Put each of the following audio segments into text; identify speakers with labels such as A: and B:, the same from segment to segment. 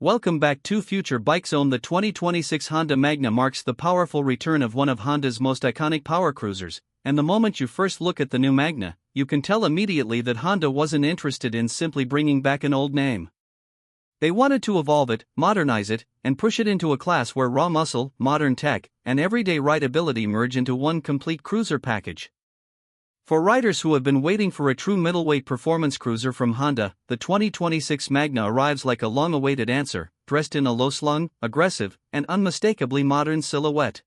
A: Welcome back to Future Bike Zone. The 2026 Honda Magna marks the powerful return of one of Honda's most iconic power cruisers, and the moment you first look at the new Magna, you can tell immediately that Honda wasn't interested in simply bringing back an old name. They wanted to evolve it, modernize it, and push it into a class where raw muscle, modern tech, and everyday rideability merge into one complete cruiser package. For riders who have been waiting for a true middleweight performance cruiser from Honda, the 2026 Magna arrives like a long-awaited answer, dressed in a low-slung, aggressive, and unmistakably modern silhouette.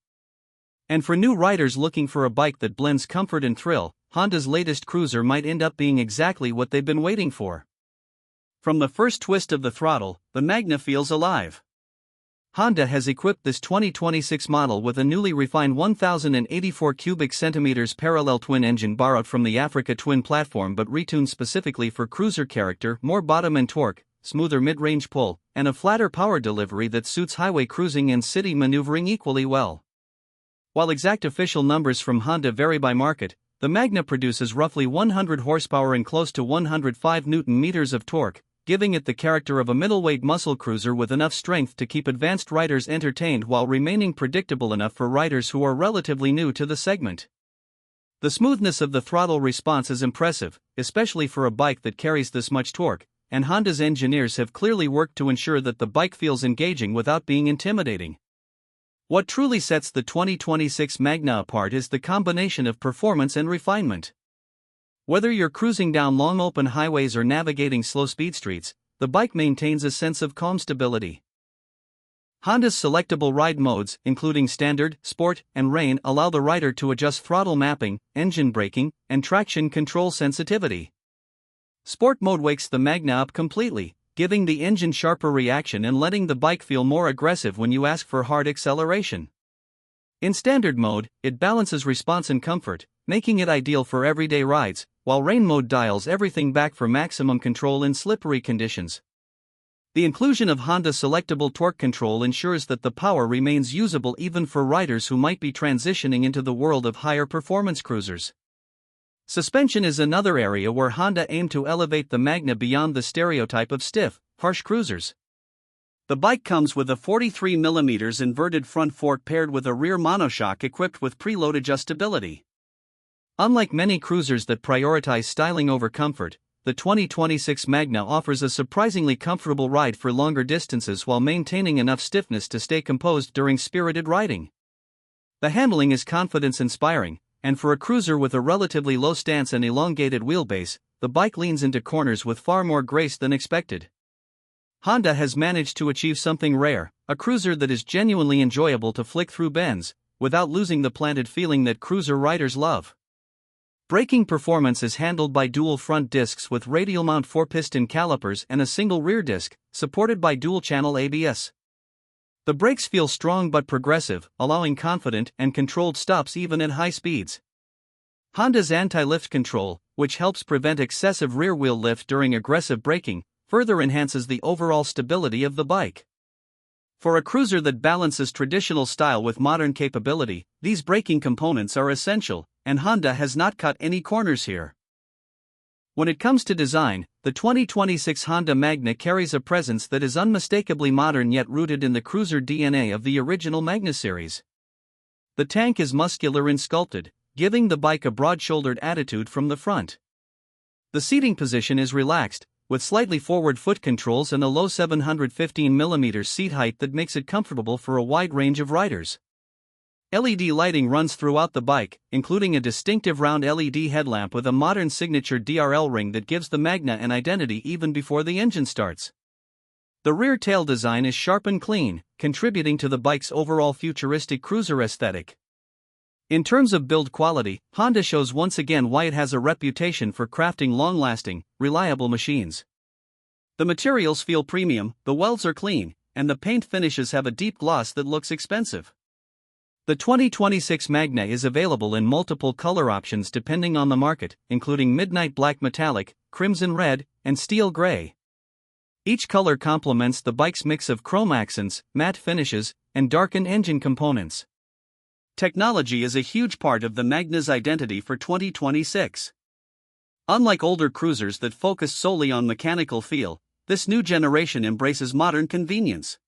A: And for new riders looking for a bike that blends comfort and thrill, Honda's latest cruiser might end up being exactly what they've been waiting for. From the first twist of the throttle, the Magna feels alive. Honda has equipped this 2026 model with a newly refined 1,084 cubic centimeters parallel twin engine borrowed from the Africa Twin platform but retuned specifically for cruiser character, more bottom end torque, smoother mid-range pull, and a flatter power delivery that suits highway cruising and city maneuvering equally well. While exact official numbers from Honda vary by market, the Magna produces roughly 100 horsepower and close to 105 Nm of torque, giving it the character of a middleweight muscle cruiser with enough strength to keep advanced riders entertained while remaining predictable enough for riders who are relatively new to the segment. The smoothness of the throttle response is impressive, especially for a bike that carries this much torque, and Honda's engineers have clearly worked to ensure that the bike feels engaging without being intimidating. What truly sets the 2026 Magna apart is the combination of performance and refinement. Whether you're cruising down long open highways or navigating slow speed streets, the bike maintains a sense of calm stability. Honda's selectable ride modes, including Standard, Sport, and Rain, allow the rider to adjust throttle mapping, engine braking, and traction control sensitivity. Sport mode wakes the Magna up completely, giving the engine sharper reaction and letting the bike feel more aggressive when you ask for hard acceleration. In Standard mode, it balances response and comfort, making it ideal for everyday rides, while Rain mode dials everything back for maximum control in slippery conditions. The inclusion of Honda selectable torque control ensures that the power remains usable even for riders who might be transitioning into the world of higher performance cruisers. Suspension is another area where Honda aimed to elevate the Magna beyond the stereotype of stiff, harsh cruisers. The bike comes with a 43mm inverted front fork paired with a rear monoshock equipped with preload adjustability. Unlike many cruisers that prioritize styling over comfort, the 2026 Magna offers a surprisingly comfortable ride for longer distances while maintaining enough stiffness to stay composed during spirited riding. The handling is confidence-inspiring, and for a cruiser with a relatively low stance and elongated wheelbase, the bike leans into corners with far more grace than expected. Honda has managed to achieve something rare, a cruiser that is genuinely enjoyable to flick through bends, without losing the planted feeling that cruiser riders love. Braking performance is handled by dual front discs with radial mount 4-piston calipers and a single rear disc, supported by dual-channel ABS. The brakes feel strong but progressive, allowing confident and controlled stops even at high speeds. Honda's anti-lift control, which helps prevent excessive rear-wheel lift during aggressive braking, further enhances the overall stability of the bike. For a cruiser that balances traditional style with modern capability, these braking components are essential, and Honda has not cut any corners here. When it comes to design, the 2026 Honda Magna carries a presence that is unmistakably modern yet rooted in the cruiser DNA of the original Magna series. The tank is muscular and sculpted, giving the bike a broad-shouldered attitude from the front. The seating position is relaxed, with slightly forward foot controls and a low 715mm seat height that makes it comfortable for a wide range of riders. LED lighting runs throughout the bike, including a distinctive round LED headlamp with a modern signature DRL ring that gives the Magna an identity even before the engine starts. The rear tail design is sharp and clean, contributing to the bike's overall futuristic cruiser aesthetic. In terms of build quality, Honda shows once again why it has a reputation for crafting long-lasting, reliable machines. The materials feel premium, the welds are clean, and the paint finishes have a deep gloss that looks expensive. The 2026 Magna is available in multiple color options depending on the market, including midnight black metallic, crimson red, and steel gray. Each color complements the bike's mix of chrome accents, matte finishes, and darkened engine components. Technology is a huge part of the Magna's identity for 2026. Unlike older cruisers that focus solely on mechanical feel, this new generation embraces modern convenience.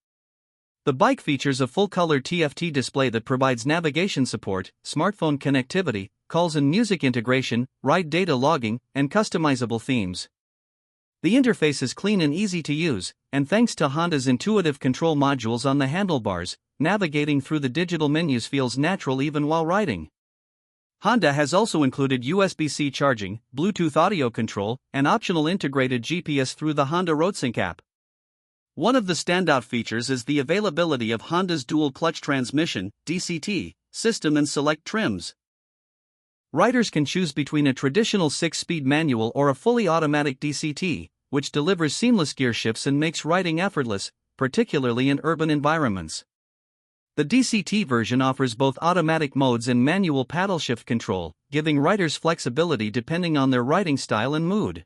A: The bike features a full-color TFT display that provides navigation support, smartphone connectivity, calls and music integration, ride data logging, and customizable themes. The interface is clean and easy to use, and thanks to Honda's intuitive control modules on the handlebars, navigating through the digital menus feels natural even while riding. Honda has also included USB-C charging, Bluetooth audio control, and optional integrated GPS through the Honda RoadSync app. One of the standout features is the availability of Honda's dual-clutch transmission (DCT) system in select trims. Riders can choose between a traditional 6-speed manual or a fully automatic DCT, which delivers seamless gear shifts and makes riding effortless, particularly in urban environments. The DCT version offers both automatic modes and manual paddle shift control, giving riders flexibility depending on their riding style and mood.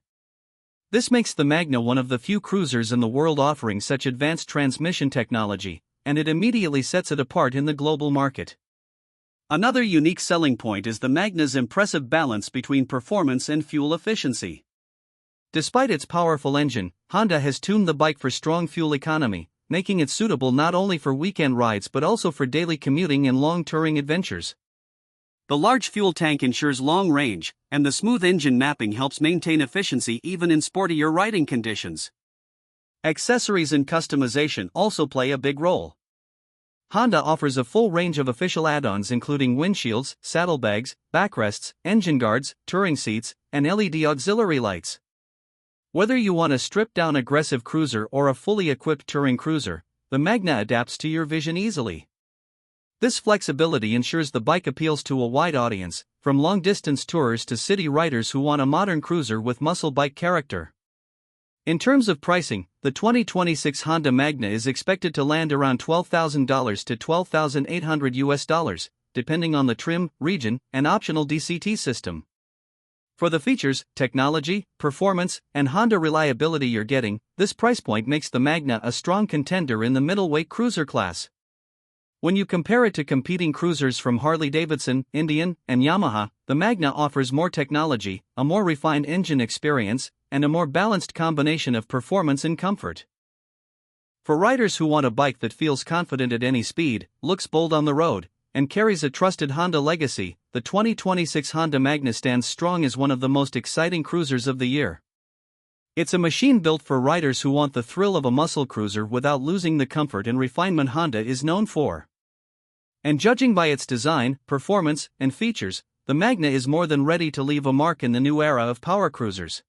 A: This makes the Magna one of the few cruisers in the world offering such advanced transmission technology, and it immediately sets it apart in the global market. Another unique selling point is the Magna's impressive balance between performance and fuel efficiency. Despite its powerful engine, Honda has tuned the bike for strong fuel economy, making it suitable not only for weekend rides but also for daily commuting and long touring adventures. The large fuel tank ensures long range, and the smooth engine mapping helps maintain efficiency even in sportier riding conditions. Accessories and customization also play a big role. Honda offers a full range of official add-ons including windshields, saddlebags, backrests, engine guards, touring seats, and LED auxiliary lights. Whether you want a stripped-down aggressive cruiser or a fully equipped touring cruiser, the Magna adapts to your vision easily. This flexibility ensures the bike appeals to a wide audience, from long-distance tourers to city riders who want a modern cruiser with muscle bike character. In terms of pricing, the 2026 Honda Magna is expected to land around $12,000 to $12,800, depending on the trim, region, and optional DCT system. For the features, technology, performance, and Honda reliability you're getting, this price point makes the Magna a strong contender in the middleweight cruiser class. When you compare it to competing cruisers from Harley-Davidson, Indian, and Yamaha, the Magna offers more technology, a more refined engine experience, and a more balanced combination of performance and comfort. For riders who want a bike that feels confident at any speed, looks bold on the road, and carries a trusted Honda legacy, the 2026 Honda Magna stands strong as one of the most exciting cruisers of the year. It's a machine built for riders who want the thrill of a muscle cruiser without losing the comfort and refinement Honda is known for. And judging by its design, performance, and features, the Magna is more than ready to leave a mark in the new era of power cruisers.